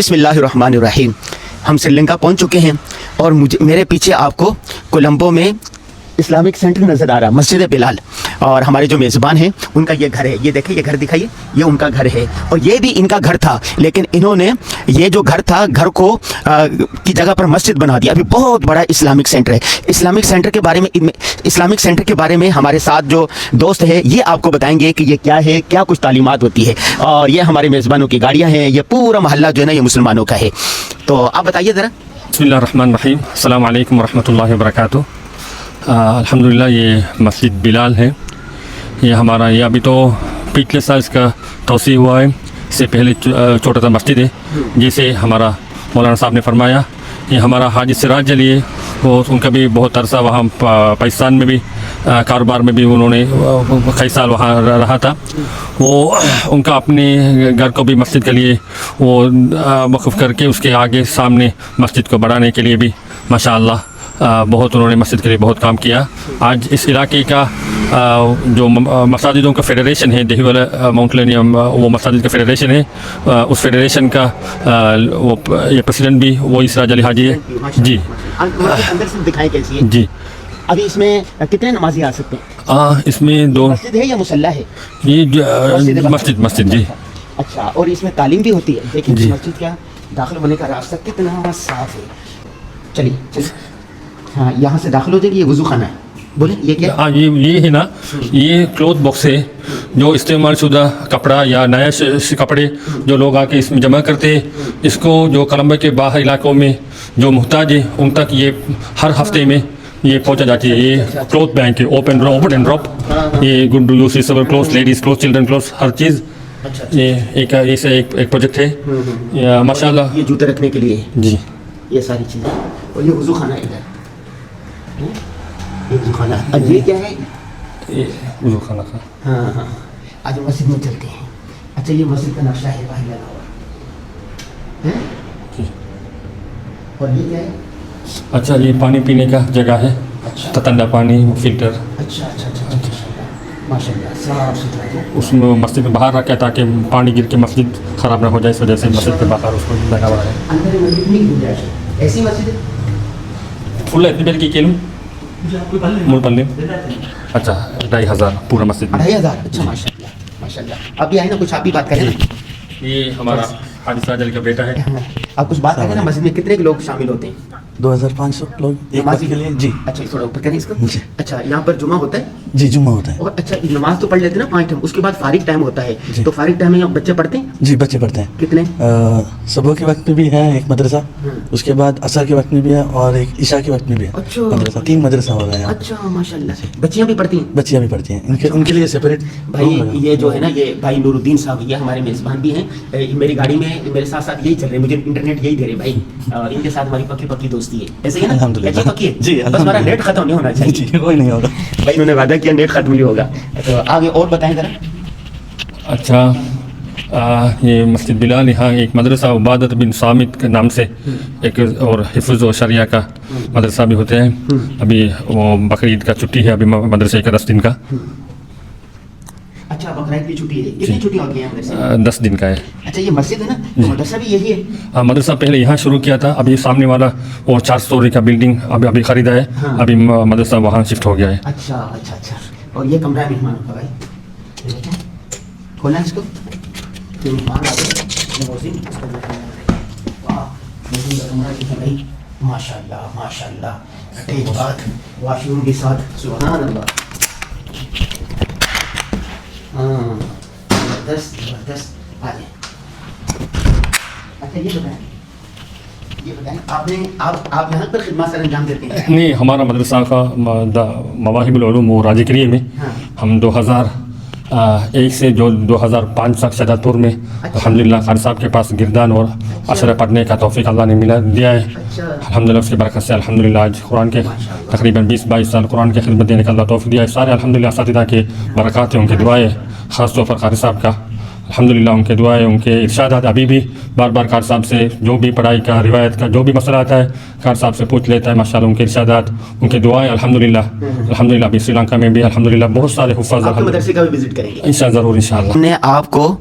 بسم اللہ الرحمن الرحیم. ہم سری لنکا پہنچ چکے ہیں اور میرے پیچھے آپ کو کولمبو میں اسلامک سینٹر نظر آ رہا ہے، مسجد بلال. اور ہمارے جو میزبان ہیں ان کا یہ گھر ہے، یہ دیکھیں، یہ گھر دکھائیے، یہ ان کا گھر ہے. اور یہ بھی ان کا گھر تھا، لیکن انہوں نے یہ جو گھر تھا، گھر کو کی جگہ پر مسجد بنا دیا. ابھی بہت بڑا اسلامک سینٹر ہے. اسلامک سینٹر کے بارے میں ہمارے ساتھ جو دوست ہے یہ آپ کو بتائیں گے کہ یہ کیا ہے، کیا کچھ تعلیمات ہوتی ہے. اور یہ ہمارے میزبانوں کی گاڑیاں ہیں. یہ پورا محلہ جو ہے نا یہ مسلمانوں کا ہے. تو آپ بتائیے ذرا. بسم اللہ الرحمن الرحیم. السلام علیکم ورحمۃ اللہ وبرکاتہ. الحمدللہ یہ مسجد بلال ہے. یہ ہمارا یہ ابھی تو پچھلے سال اس کا توسیع ہوا ہے. اس سے پہلے چھوٹا سا مسجد ہے. جیسے ہمارا مولانا صاحب نے فرمایا، یہ ہمارا حاجی سراج علی ہے، وہ ان کا بھی بہت عرصہ وہاں پاکستان میں بھی کاروبار میں بھی انہوں نے کئی سال وہاں رہا تھا. وہ ان کا اپنے گھر کو بھی مسجد کے لیے وہ وقف کر کے اس کے آگے سامنے مسجد کو بڑھانے کے لیے بھی ماشاء اللہ بہت انہوں نے مسجد کے لیے بہت کام کیا. آج اس علاقے کا جو مساجدوں کا فیڈریشن ہے، دیہی والا ماؤنٹلینیم، وہ مساجد کا فیڈریشن ہے. اس فیڈریشن کا وہ یہ پریزیڈنٹ بھی وہی سراج علی حاجی ہے. جی اندر سے دکھائیں کیسی ہے. جی ابھی اس میں کتنے نمازی آ سکتے ہیں؟ اس میں دو مسجد ہے یا مسلح ہے؟ یہ مسجد جی. اچھا، اور اس میں تعلیم بھی ہوتی ہے. دیکھیں جی. مسجد کا داخل ہونے کا راستہ کتنا صاف ہے. چلیے ہاں، یہاں سے داخل ہو جائے گی. یہ وضو خانہ ہے. بولیں یہ کیا؟ ہاں، یہ ہے نا، یہ کلوتھ باکس ہے جو استعمال شدہ کپڑا یا نئے کپڑے جو لوگ آ کے اس میں جمع کرتے ہیں. اس کو جو کولمبو کے باہر علاقوں میں جو محتاج ہے ان تک یہ ہر ہفتے میں یہ پہنچا جاتی ہے. یہ کلوتھ بینک ہے، اوپن اینڈ ڈراپ. یہ good usable cloth, ladies cloth, children cloth, ہر چیز. یہ ایک پروجیکٹ ہے ماشاء اللہ. یہ جوتے رکھنے کے لیے جی، یہ ساری چیزیں. اور یہ وضو خانہ ادھر، یہ وضو خانہ. اور یہ کیا ہے؟ یہ وضو خانہ کا. ہاں ہاں، آج مسجد میں چلتے ہیں. اچھا، یہ مسجد کا نقشہ ہے باہر لگا ہوا. اور یہ کیا ہے؟ اچھا، یہ پانی پینے کا جگہ ہے. اچھا ٹھنڈا پانی فلٹر. اچھا اچھا اچھا، ماشاء اللہ صاف ستھرا ہے. اس میں مسجد میں باہر رکھا ہے تاکہ پانی گر کے مسجد خراب نہ ہو جائے. اس وجہ سے مسجد کے باہر اس کو لگا ہوا ہے. اندر مسجد نہیں گنجائش ہے. ایسی مسجد ہے فل اتنی بیر کی کیلوں مول پندے. اچھا، 2500 پورا مسجد میں. 2500. اچھا ماشاء اللہ ماشاء اللہ. ابھی آئے نا، کچھ آپ بھی بات کریں نا. یہ ہمارا حاجی سراج علی کا بیٹا ہے. آپ کچھ بات کریں نا. مسجد میں کتنے لوگ شامل ہوتے ہیں؟ 2500 لوگ ایک وقت کے لیے. جی اچھا، تھوڑا اوپر کریں اس کو. جی. اچھا، یہاں پر جمعہ ہوتا ہے؟ جی، جمعہ ہوتا ہے. اور اچھا، نماز تو پڑھ لیتے ہیں نا 5 ٹائم، اس کے بعد فارغ ٹائم ہوتا ہے. جی. تو فارغ ٹائم میں بچے پڑھتے ہیں؟ جی، بچے پڑھتے ہیں. کتنے؟ صبح کے وقت میں بھی ہے ایک مدرسہ، اس کے بعد عصر کے وقت میں بھی ہے، اور ایک عشاء کے وقت میں بھی ہے اچھا. مدرسہ. 3 مدرسہ ہو رہے ہیں. اچھا ماشاء اللہ. بچیاں بھی پڑھتی ہیں؟ بچیاں بھی پڑھتی ہیں. ان کے لیے سپریٹ. بھائی یہ جو ہے نا، یہ بھائی نور الدین صاحب، یہ ہمارے میزبان بھی ہیں. میری گاڑی میں میرے ساتھ ساتھ یہی چل رہے ہیں، مجھے انٹرنیٹ یہی دے رہے بھائی. ان کے ساتھ ہماری پکی دوستی ہے. ایسے ہی نا؟ الحمدللہ. پکی ہے. جی، بس ہمارا نیٹ ختم نہیں ہونا چاہیے. جی، کوئی نہیں ہوگا بھائی انہوں نے وعدہ کیا نیٹ ختم نہیں ہوگا. تو آگے اور بتائیں ذرا. اچھا، یہ مسجد بلال یہاں ایک مدرسہ عبادت بن صامت کے نام سے ایک اور حفظ و شریعہ کا مدرسہ بھی ہوتے ہیں. ابھی وہ بقرعید کا چھٹی ہے ابھی مدرسے کا 10 دن کا. اچھا، بقرعید کی چھٹی ہے. کتنی چھٹی ہوتی ہیں مدرسے؟ 10 دن کا ہے. اچھا، یہ مسجد ہے نا، تو مدرسہ بھی یہی ہے؟ مدرسہ پہلے یہاں شروع کیا تھا. ابھی سامنے والا وہ 4 سٹوری کا بلڈنگ ابھی خریدا ہے. ابھی مدرسہ وہاں شفٹ ہو گیا ہے. اچھا اچھا اچھا. اور یہ کمرہ ہے مہمانوں کا. بھائی کھولنا ہے اس کو. مہمان آ گئے. ماشاء اللہ ماشاء اللہ. ایک بات، واش روم کے ساتھ. سبحان اللہ. ہاں، زبردست زبردست. آ جائیں. اچھا، یہ بتائیں آپ یہاں پر خدمات سر انجام دیتے ہیں؟ نہیں، ہمارا مدرسہ کا مواہب العلوم وہ راجکریہ میں ہم 2001 سے جو 2005 تک شہادت پور میں الحمدللہ قاری صاحب کے پاس گردان اور اشرے پڑھنے کا توفیق اللہ نے دیا ہے. الحمدللہ اس کی برکت سے الحمدللہ آج قرآن کے تقریباً 20-22 سال قرآن کی خدمت دینے کا اللہ توفیق دیا ہے. سارے الحمدللہ اساتذہ کے برکات ہیں، ان کی دعائیں، خاص طور پر قاری صاحب کا الحمدللہ ان کے دعائیں، ان کے ارشادات. ابھی بھی بار بار قاری صاحب سے جو بھی پڑھائی کا، روایت کا جو بھی مسئلہ آتا ہے قاری صاحب سے پوچھ لیتا ہے. ماشاءاللہ ان کے ارشادات، ان کے دعائیں الحمدللہ ابھی سری لنکا میں بھی الحمدللہ بہت سارے حفاظ مدرسے کا بھی وزٹ کریں گے انشاءاللہ. ضرور انشاءاللہ. ہم نے آپ کو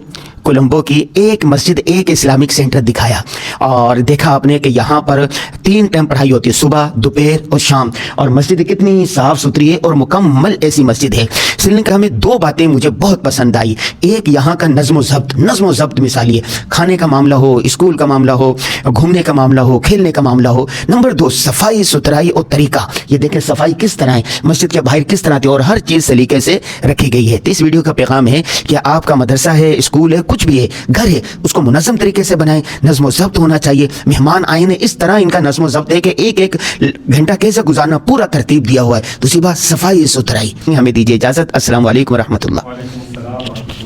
کولمبو کی ایک مسجد، ایک اسلامک سینٹر دکھایا، اور دیکھا آپ نے کہ یہاں پر 3 ٹائم پڑھائی ہوتی ہے، صبح، دوپہر اور شام، اور مسجد کتنی صاف ستھری ہے اور مکمل ایسی مسجد ہے۔ سری لنکا میں 2 باتیں مجھے بہت پسند آئی، ایک یہاں کا نظم و ضبط مثالی ہے، کھانے کا معاملہ ہو، اسکول کا معاملہ ہو، گھومنے کا معاملہ ہو، کھیلنے کا معاملہ ہو۔ نمبر 2 صفائی ستھرائی اور طریقہ، یہ دیکھیں صفائی کس طرح ہے، مسجد کے باہر کس طرح تھی، اور ہر چیز سلیقے سے رکھی گئی ہے۔ تو اس ویڈیو کا پیغام ہے کہ آپ کا مدرسہ ہے، اسکول ہے، کچھ بھی ہے، گھر ہے، اس کو منظم طریقے سے بنائیں، نظم و ضبط ہونا چاہیے۔ مہمان آئے ہیں، اس طرح ان کا نظم و ضبط ہے کہ ایک ایک گھنٹہ کیسے گزارنا پورا ترتیب دیا ہوا ہے۔ دوسری بات صفائی ستھرائی۔ ہمیں دیجیے اجازت، السلام علیکم ورحمۃ اللہ۔